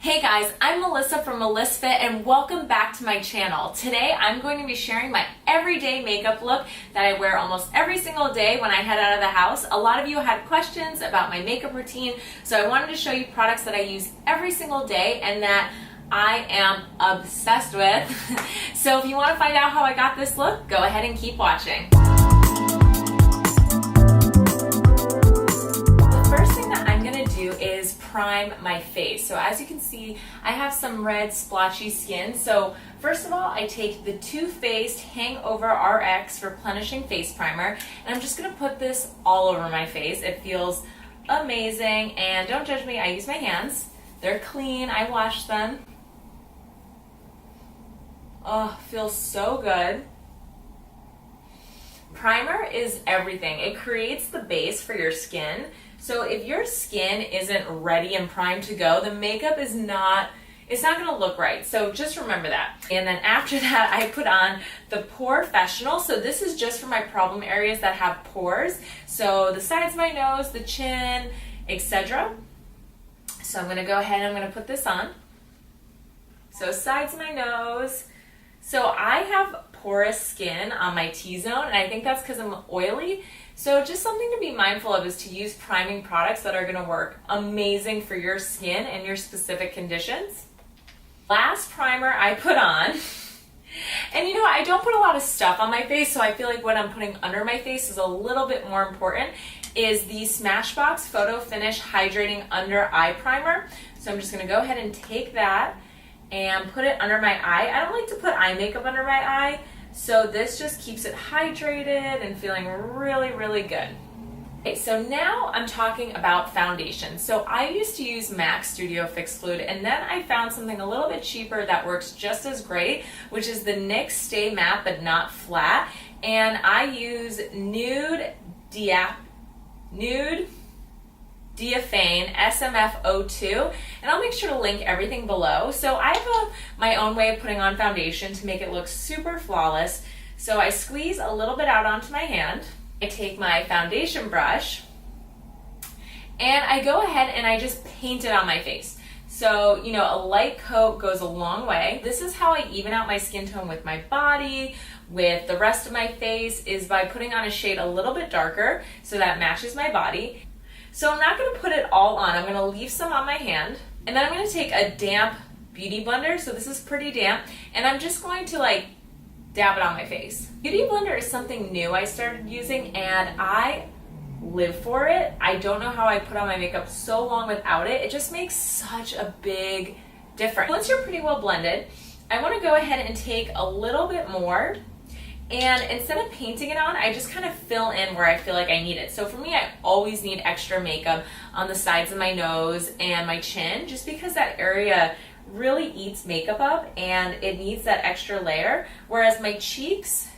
Hey guys, I'm Melissa from Melissa Fit and welcome back to my channel. Today I'm going to be sharing my everyday makeup look that I wear almost every single day when I head out of the house. A lot of you had questions about my makeup routine, so I wanted to show you products that I use every single day and that I am obsessed with. So if you want to find out how I got this look, go ahead and keep watching. Is prime my face. So as you can see, I have some red splotchy skin. So first of all, I take the Too Faced Hangover RX Replenishing Face Primer, and I'm just gonna put this all over my face. It feels amazing, and don't judge me, I use my hands. They're clean, I wash them. Oh, feels so good. Primer is everything. It creates the base for your skin. So if your skin isn't ready and primed to go, the makeup is not, it's not gonna look right. So just remember that. And then after that, I put on the Porefessional. So this is just for my problem areas that have pores. So the sides of my nose, the chin, etc. So I'm gonna go ahead and I'm gonna put this on. So sides of my nose. So I have porous skin on my T-zone, and I think that's because I'm oily. So just something to be mindful of is to use priming products that are gonna work amazing for your skin and your specific conditions. Last primer I put on, and you know, I don't put a lot of stuff on my face, so I feel like what I'm putting under my face is a little bit more important, is the Smashbox Photo Finish Hydrating Under Eye Primer. So I'm just gonna go ahead and take that and put it under my eye. I don't like to put eye makeup under my eye, so this just keeps it hydrated and feeling really, really good. Okay, so now I'm talking about foundation. So I used to use MAC Studio Fix Fluid, and then I found something a little bit cheaper that works just as great, which is the NYX Stay Matte But Not Flat. And I use Nude Diaphane SMF02, and I'll make sure to link everything below. So I have my own way of putting on foundation to make it look super flawless. So I squeeze a little bit out onto my hand. I take my foundation brush and I go ahead and I just paint it on my face. So, you know, a light coat goes a long way. This is how I even out my skin tone with my body, with the rest of my face, is by putting on a shade a little bit darker so that matches my body. So I'm not gonna put it all on. I'm gonna leave some on my hand, and then I'm gonna take a damp beauty blender. So this is pretty damp, and I'm just going to like dab it on my face. Beauty blender is something new I started using, and I live for it. I don't know how I put on my makeup so long without it. It just makes such a big difference. Once you're pretty well blended, I wanna go ahead and take a little bit more, and instead of painting it on, I just kind of fill in where I feel like I need it. So for me, I always need extra makeup on the sides of my nose and my chin, just because that area really eats makeup up and it needs that extra layer, whereas my cheeks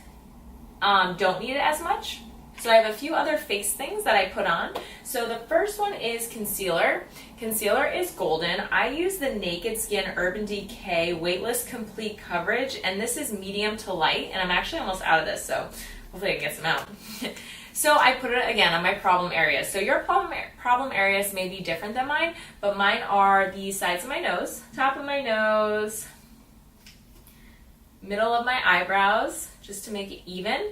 don't need it as much. So I have a few other face things that I put on. So the first one is concealer. Concealer is golden. I use the Naked Skin Urban Decay Weightless Complete Coverage, and this is medium to light, and I'm actually almost out of this, so hopefully I can get some out. So I put it again on my problem areas. So your problem areas may be different than mine, but mine are the sides of my nose, top of my nose, middle of my eyebrows, just to make it even.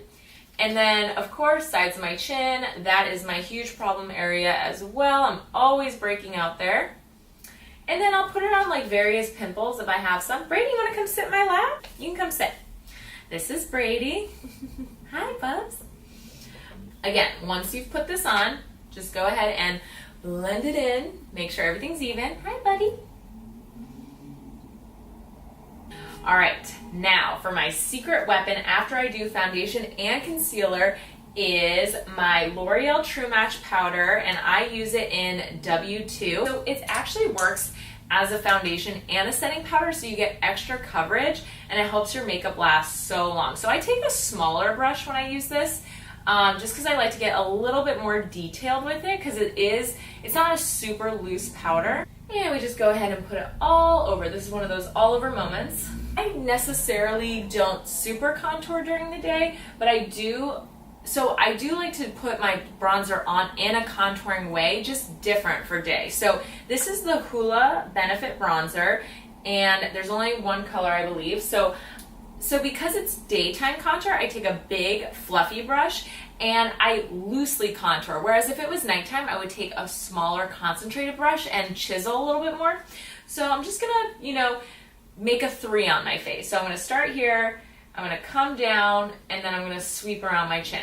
And then, of course, sides of my chin. That is my huge problem area as well. I'm always breaking out there. And then I'll put it on like various pimples if I have some. Brady, you want to come sit in my lap? You can come sit. This is Brady. Hi, Bubs. Again, once you've put this on, just go ahead and blend it in. Make sure everything's even. Hi, buddy. All right, now for my secret weapon after I do foundation and concealer is my L'Oreal True Match powder, and I use it in W2. So it actually works as a foundation and a setting powder, so you get extra coverage and it helps your makeup last so long. So I take a smaller brush when I use this, just because I like to get a little bit more detailed with it, because it's not a super loose powder. And we just go ahead and put it all over. This is one of those all over moments. I necessarily don't super contour during the day, but I do So I do like to put my bronzer on in a contouring way, just different for day. So this is the Hoola Benefit Bronzer, and there's only one color, I believe. So because it's daytime contour, I take a big fluffy brush and I loosely contour. Whereas if it was nighttime, I would take a smaller concentrated brush and chisel a little bit more. So I'm just gonna, make a 3 on my face. So I'm gonna start here, I'm gonna come down, and then I'm gonna sweep around my chin.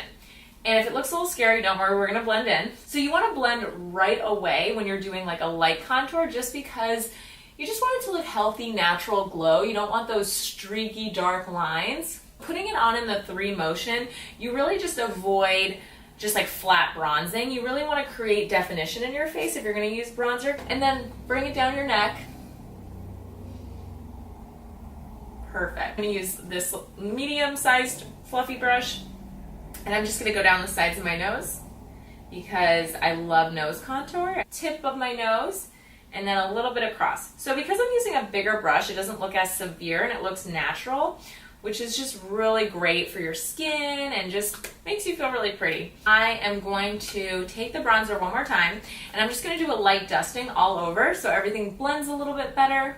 And if it looks a little scary, don't worry, we're gonna blend in. So you wanna blend right away when you're doing like a light contour, just because you just want it to look healthy, natural glow. You don't want those streaky, dark lines. Putting it on in the 3 motion, you really just avoid just like flat bronzing. You really want to create definition in your face if you're going to use bronzer. And then bring it down your neck. Perfect. I'm going to use this medium-sized fluffy brush, and I'm just going to go down the sides of my nose because I love nose contour. Tip of my nose, and then a little bit across. So because I'm using a bigger brush, it doesn't look as severe and it looks natural, which is just really great for your skin and just makes you feel really pretty. I am going to take the bronzer one more time, and I'm just gonna do a light dusting all over so everything blends a little bit better,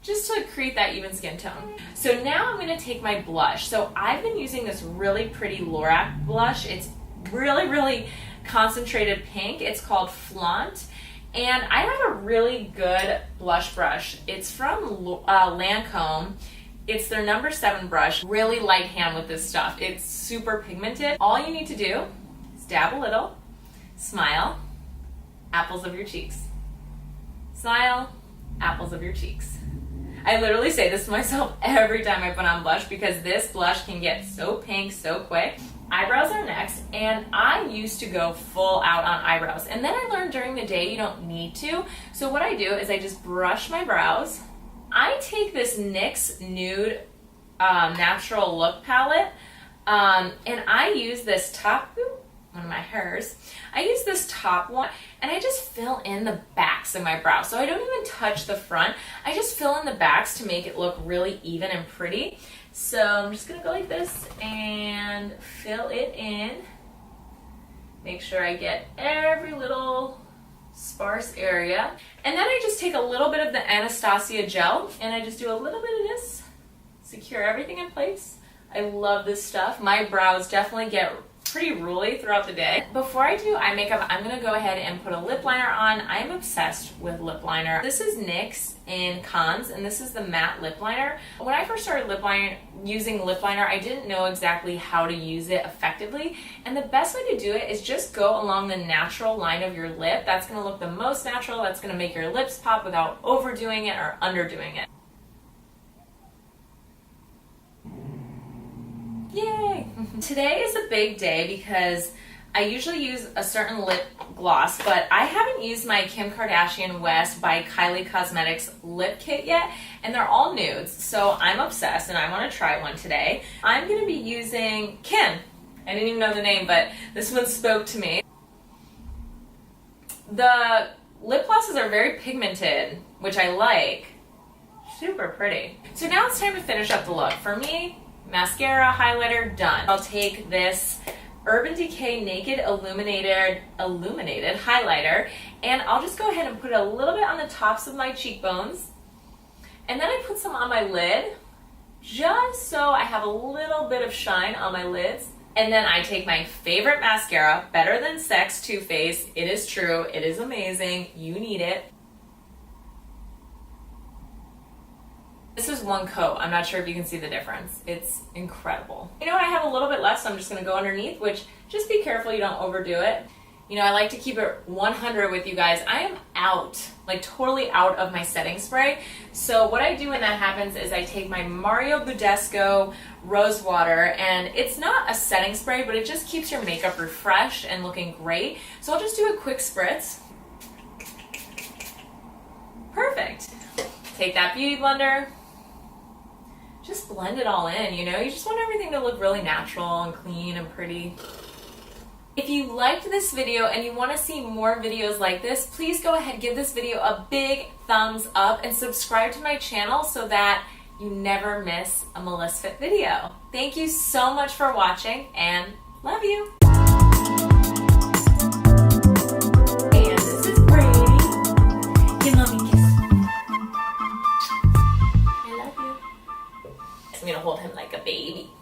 just to create that even skin tone. So now I'm gonna take my blush. So I've been using this really pretty Lorac blush. It's really, really concentrated pink. It's called Flaunt. And I have a really good blush brush. It's from Lancome. It's their number 7 brush. Really light hand with this stuff. It's super pigmented. All you need to do is dab a little, smile, apples of your cheeks. Smile, apples of your cheeks. I literally say this to myself every time I put on blush because this blush can get so pink so quick. Eyebrows are next, and I used to go full out on eyebrows, and then I learned during the day you don't need to. So what I do is I just brush my brows. I take this NYX Nude Natural Look palette, and I use this top, one of my hairs, I use this top one, and I just fill in the backs of my brows. So I don't even touch the front, I just fill in the backs to make it look really even and pretty. So I'm just gonna go like this and fill it in. Make sure I get every little sparse area. And then I just take a little bit of the Anastasia gel and I just do a little bit of this, secure everything in place. I love this stuff. My brows definitely get pretty ruly throughout the day. Before I do eye makeup, I'm gonna go ahead and put a lip liner on. I'm obsessed with lip liner. This is NYX in Cons, and this is the matte lip liner. When I first started using lip liner, I didn't know exactly how to use it effectively, and the best way to do it is just go along the natural line of your lip. That's gonna look the most natural. That's gonna make your lips pop without overdoing it or underdoing it. Yay! Today is a big day because I usually use a certain lip gloss, but I haven't used my Kim Kardashian West by Kylie Cosmetics lip kit yet, and they're all nudes, so I'm obsessed and I want to try one today. I'm going to be using Kim. I didn't even know the name, but this one spoke to me. The lip glosses are very pigmented, which I like. Super pretty. So now it's time to finish up the look. For me, mascara, highlighter, done. I'll take this Urban Decay Naked Illuminated highlighter, and I'll just go ahead and put a little bit on the tops of my cheekbones, and then I put some on my lid just so I have a little bit of shine on my lids. And then I take my favorite mascara, Better Than Sex Too Faced. It is true, it is amazing, you need it. This is one coat. I'm not sure if you can see the difference. It's incredible. You know what? I have a little bit left, so I'm just going to go underneath, which just be careful you don't overdo it. You know, I like to keep it 100 with you guys. I am out, like totally out of my setting spray. So what I do when that happens is I take my Mario Badescu Rose Water, and it's not a setting spray, but it just keeps your makeup refreshed and looking great. So I'll just do a quick spritz. Perfect. Take that beauty blender. Just blend it all in, you know? You just want everything to look really natural and clean and pretty. If you liked this video and you want to see more videos like this, please go ahead, give this video a big thumbs up and subscribe to my channel so that you never miss a Melisfit video. Thank you so much for watching, and love you. And this is Brady. Give mommy a kiss. I love you. I'm gonna hold him like a baby.